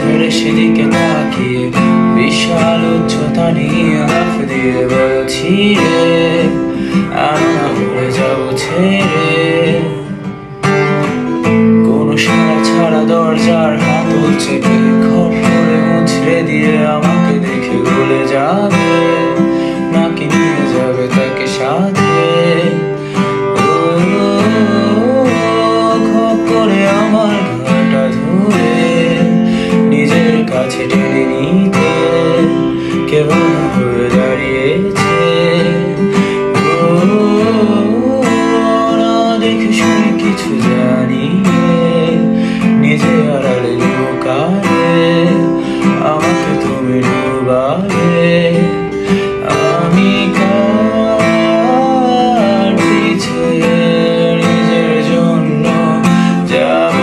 ধরে সেদিকে তাকিয়ে বিশাল উচ্চতা নিয়ে লাফ দিয়ে বলছি রে আমরা উড়ে যাবো ছেড়ে। কোনো সারা ছাড়া দরজার হাতল চেপে খপ করে মুছড়ে দিয়ে আমাকে দেখে গলে যাবে নাকি নিয়ে যাবে তাকে সাথে। খপ করে আমার ঘাটা ধরে নিজের কাছে টেনে নিতে কেবল হয়ে দাঁড়িয়েছে। না দেখে শুনে কিছু জানি নিজে আড়ালে লুকালে আমাকে তুমি ডুবালে। আমি কার পিছে নিজের জন্য যাব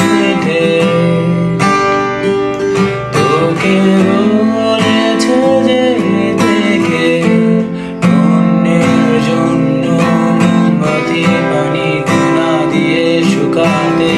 খেতে। তোকে বলেছে যে থেকে অন্যের জন্য মোমবাতি পানি না দিয়ে শুকাতে